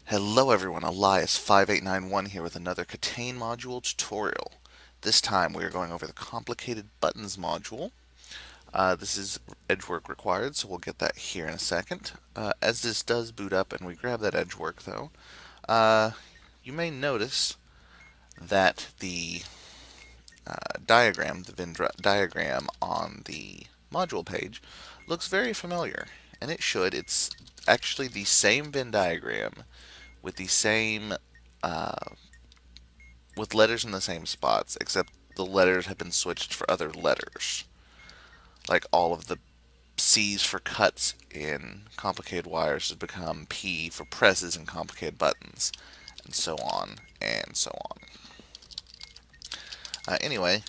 Hello everyone, Elias5891 here with another KTANE module tutorial. This time we are going over the complicated buttons module. This is edge work required, so we'll get that here in a second. As this does boot up and we grab that edge work though, you may notice that the Venn diagram on the module page looks very familiar, and it should. It's actually the same Venn diagram with the same with letters in the same spots, except the letters have been switched for other letters. Like all of the C's for cuts in complicated wires has become P for presses in complicated buttons, and so on and so on. Anyway,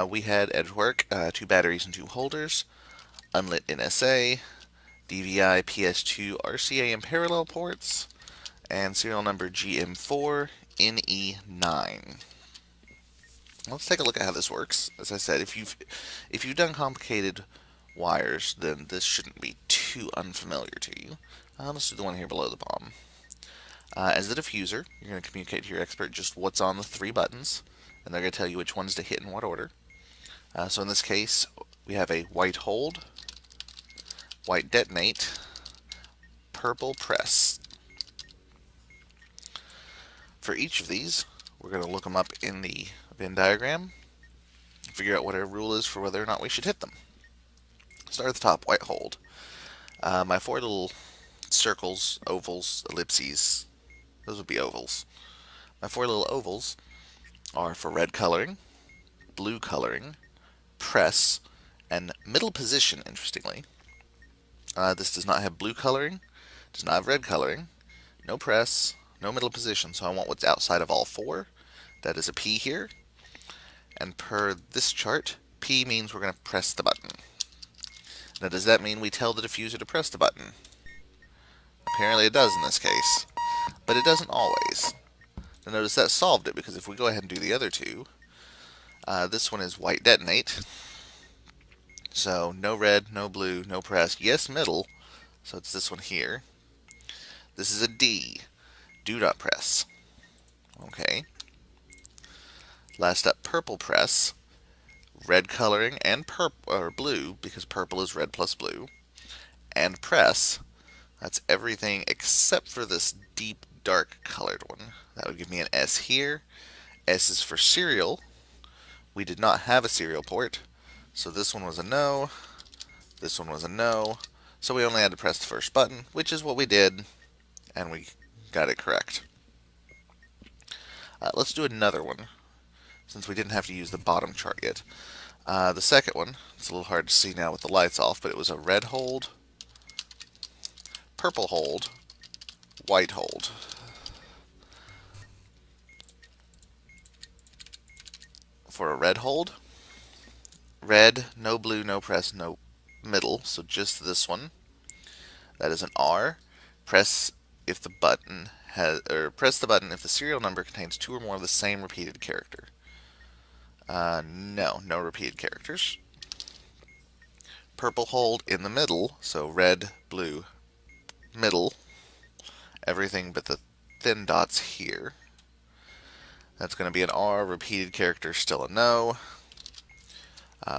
we had edge work, 2 batteries and 2 holders, unlit NSA, DVI PS2 RCA and parallel ports, and serial number GM4NE9. Let's take a look at how this works. As I said, if you've done complicated wires, then this shouldn't be too unfamiliar to you. Let's do the one here below the bomb. As the diffuser, you're going to communicate to your expert just what's on the 3 buttons, and they're going to tell you which ones to hit in what order. So in this case, we have a white hold, white detonate, purple press. For each of these, we're going to look them up in the Venn diagram, figure out what our rule is for whether or not we should hit them. Start at the top, white hold. My 4 little circles, ovals, ellipses, those would be ovals. My 4 little ovals are for red coloring, blue coloring, press, and middle position, interestingly. This does not have blue coloring, does not have red coloring, no press, no middle position, so I want what's outside of all 4. That is a P here. And per this chart, P means we're going to press the button. Now, does that mean we tell the diffuser to press the button? Apparently it does in this case, but it doesn't always. Now notice that solved it, because if we go ahead and do the other 2, this one is white detonate. So no red, no blue, no press, yes middle, so it's this one here. This is a D, do not press. Okay. Last up, purple press. Red coloring and purple or blue, because purple is red plus blue, and press. That's everything except for this deep dark colored one. That would give me an S here. S is for serial. We did not have a serial port, so this one was a no. This one was a no. So we only had to press the first button, which is what we did, and we got it correct. Let's do another one, since we didn't have to use the bottom chart yet. The second one, it's a little hard to see now with the lights off, but it was a red hold, purple hold, white hold. For a red hold, red, no blue, no press, no middle, so just this one. That is an R. Press if the button press the button if the serial number contains 2 or more of the same repeated character. No repeated characters. Purple hold in the middle, so red, blue, middle, everything but the thin dots here. That's going to be an R, repeated character, still a no.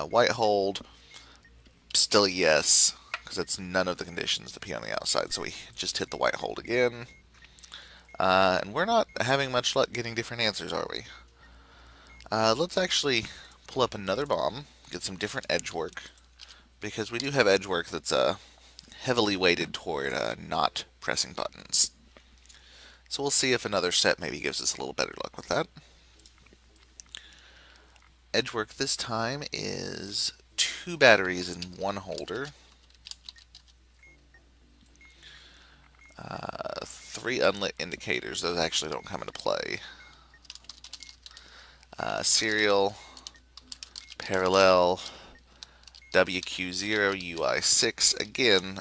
White hold, still a yes, because that's none of the conditions, the P on the outside, so we just hit the white hold again. And we're not having much luck getting different answers, are we? Let's actually pull up another bomb, get some different edge work, because we do have edge work that's heavily weighted toward not pressing buttons. So we'll see if another set maybe gives us a little better luck with that. Edge work this time is 2 batteries and 1 holder. 3 unlit indicators. Those actually don't come into play. Serial, parallel, WQ0, UI6. Again,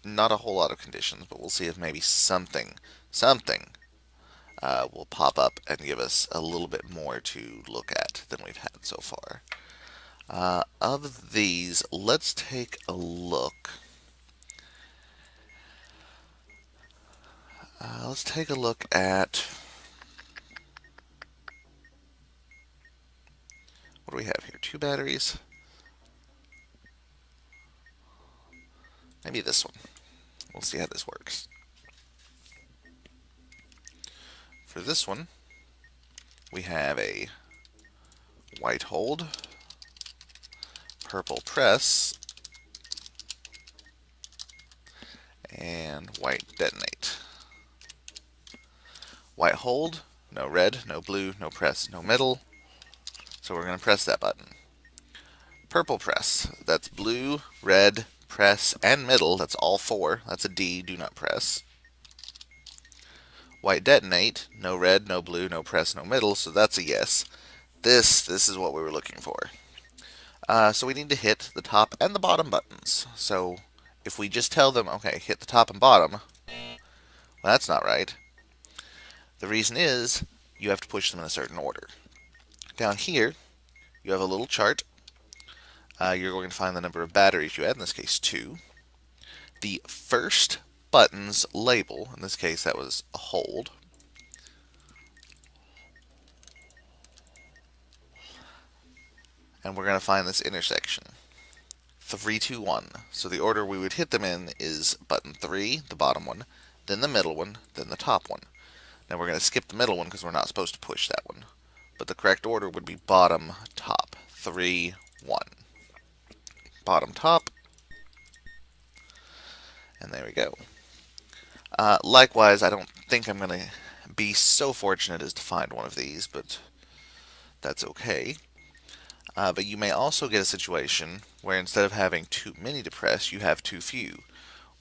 not a whole lot of conditions, but we'll see if maybe something will pop up and give us a little bit more to look at than we've had so far. Of these, let's take a look. Let's take a look at, what do we have here? 2 batteries. Maybe this one. We'll see how this works. For this one, we have a white hold, purple press, and white detonate. White hold, no red, no blue, no press, no middle. So we're going to press that button. Purple press, that's blue, red, press, and middle. That's all 4. That's a D, do not press. White detonate, no red, no blue, no press, no middle. So that's a yes. This is what we were looking for. So we need to hit the top and the bottom buttons. So if we just tell them, okay, hit the top and bottom, well, that's not right. The reason is you have to push them in a certain order. Down here, you have a little chart. You're going to find the number of batteries you had, in this case 2. The first button's label, in this case that was a hold. And we're going to find this intersection. 3, 2, 1. So the order we would hit them in is button 3, the bottom one, then the middle one, then the top one. Now we're going to skip the middle one because we're not supposed to push that one. But the correct order would be bottom, top. 3, 1. Bottom, top. And there we go. Likewise, I don't think I'm going to be so fortunate as to find one of these, but that's okay. But you may also get a situation where instead of having too many to press, you have too few,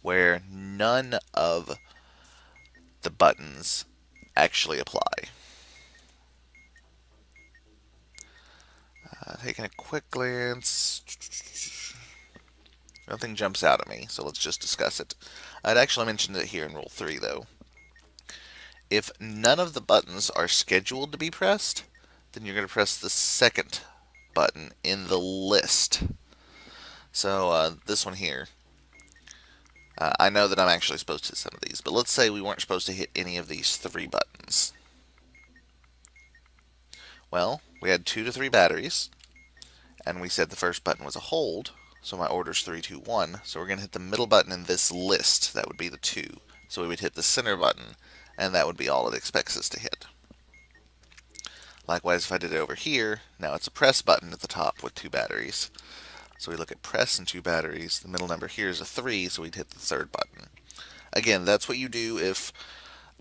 where none of the buttons actually apply. Taking a quick glance, nothing jumps out at me, so let's just discuss it. I'd actually mentioned it here in Rule 3, though. If none of the buttons are scheduled to be pressed, then you're going to press the second button in the list. So this one here, I know that I'm actually supposed to hit some of these, but let's say we weren't supposed to hit any of these 3 buttons. Well, we had 2 to 3 batteries, and we said the first button was a hold, so my order's 3, 2, 1. So we're going to hit the middle button in this list. That would be the 2. So we would hit the center button, and that would be all it expects us to hit. Likewise, if I did it over here, now it's a press button at the top with 2 batteries. So we look at press and 2 batteries. The middle number here is a 3, so we'd hit the third button. Again, that's what you do if,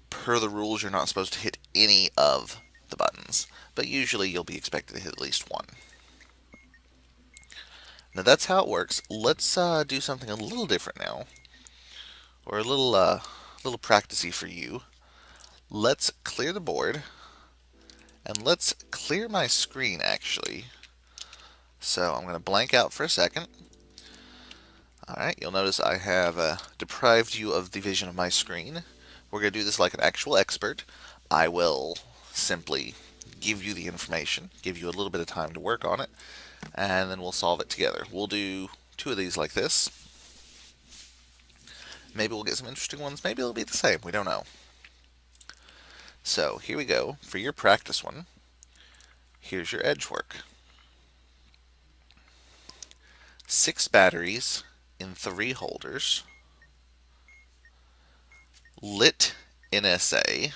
per the rules, you're not supposed to hit any of the buttons. But usually you'll be expected to hit at least 1. Now that's how it works. Let's do something a little different now, or a little practicey for you. Let's clear the board, and let's clear my screen actually. So I'm going to blank out for a second. Alright, you'll notice I have deprived you of the vision of my screen. We're going to do this like an actual expert. I will simply give you the information, give you a little bit of time to work on it, and then we'll solve it together. We'll do 2 of these like this. Maybe we'll get some interesting ones. Maybe it'll be the same. We don't know. So here we go. For your practice one, here's your edge work. 6 batteries in 3 holders, lit NSA,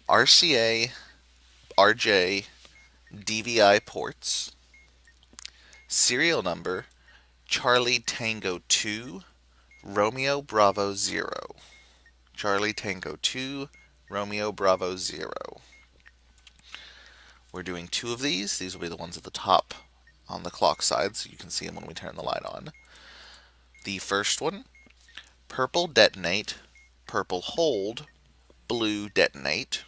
RCA, RJ, DVI ports, serial number Charlie Tango 2, Romeo Bravo 0. Charlie Tango 2, Romeo Bravo 0. We're doing 2 of these. These will be the ones at the top on the clock side, so you can see them when we turn the light on. The first one, purple detonate, purple hold, blue detonate.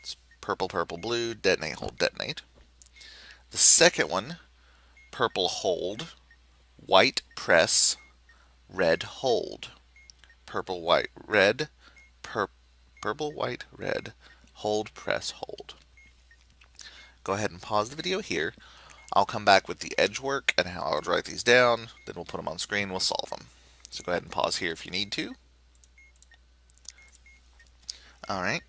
It's purple, purple, blue, detonate, hold, detonate. The second one, purple hold, white press, red hold. Purple, white, red, purple, white, red, hold, press, hold. Go ahead and pause the video here. I'll come back with the edge work and how I would write these down. Then we'll put them on screen. We'll solve them. So go ahead and pause here if you need to. Alright,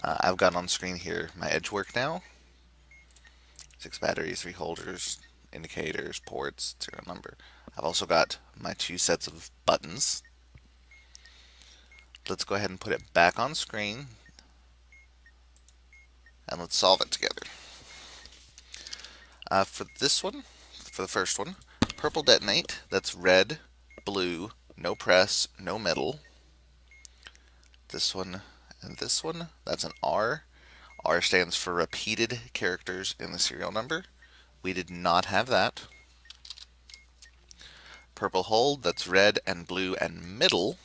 I've got on screen here my edge work now. 6 batteries, 3 holders, indicators, ports, serial number. I've also got my 2 sets of buttons. Let's go ahead and put it back on screen, and let's solve it together. For this one, for the first one, purple detonate, that's red, blue, no press, no middle. This one and this one, that's an R. R stands for repeated characters in the serial number. We did not have that. Purple hold, that's red and blue and middle.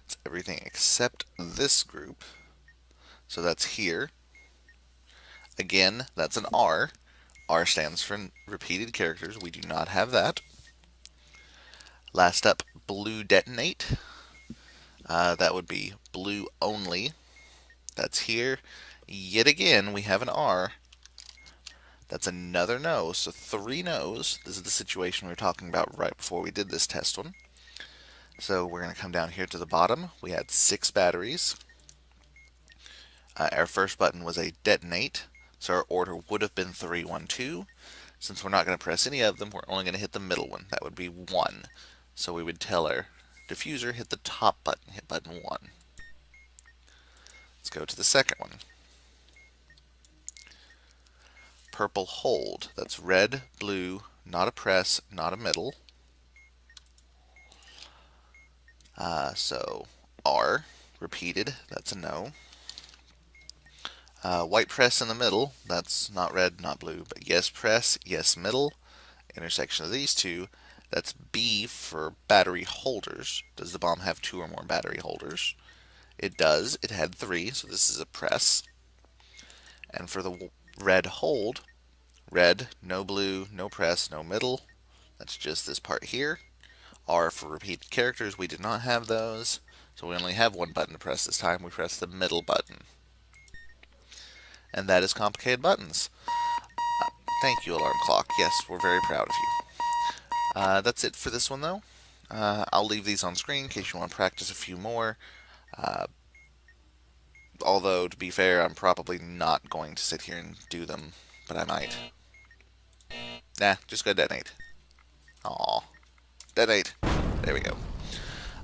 It's everything except this group. So that's here. Again, that's an R. R stands for repeated characters. We do not have that. Last up, blue detonate. That would be blue only. That's here. Yet again, we have an R. That's another no, so 3 no's. This is the situation we were talking about right before we did this test one. So we're going to come down here to the bottom. We had 6 batteries. Our first button was a detonate, so our order would have been 3, 1, 2. Since we're not going to press any of them, we're only going to hit the middle one. That would be 1. So we would tell our diffuser, hit the top button, hit button 1. Let's go to the second one. Purple hold. That's red, blue, not a press, not a middle. So R, repeated, that's a no. White press in the middle, that's not red, not blue, but yes press, yes middle. Intersection of these two, that's B for battery holders. Does the bomb have 2 or more battery holders? It does. It had 3, so this is a press. And for the red hold, red, no blue, no press, no middle. That's just this part here. R for repeated characters, we did not have those. So we only have 1 button to press this time. We press the middle button. And that is complicated buttons. Thank you, alarm clock. Yes, we're very proud of you. That's it for this one, though. I'll leave these on screen in case you want to practice a few more. Although, to be fair, I'm probably not going to sit here and do them, but I might. Nah, just go detonate. Aw. Detonate. There we go.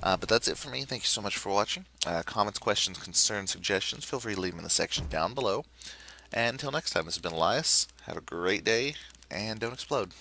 But that's it for me. Thank you so much for watching. Comments, questions, concerns, suggestions, feel free to leave them in the section down below. And until next time, this has been Elias. Have a great day, and don't explode.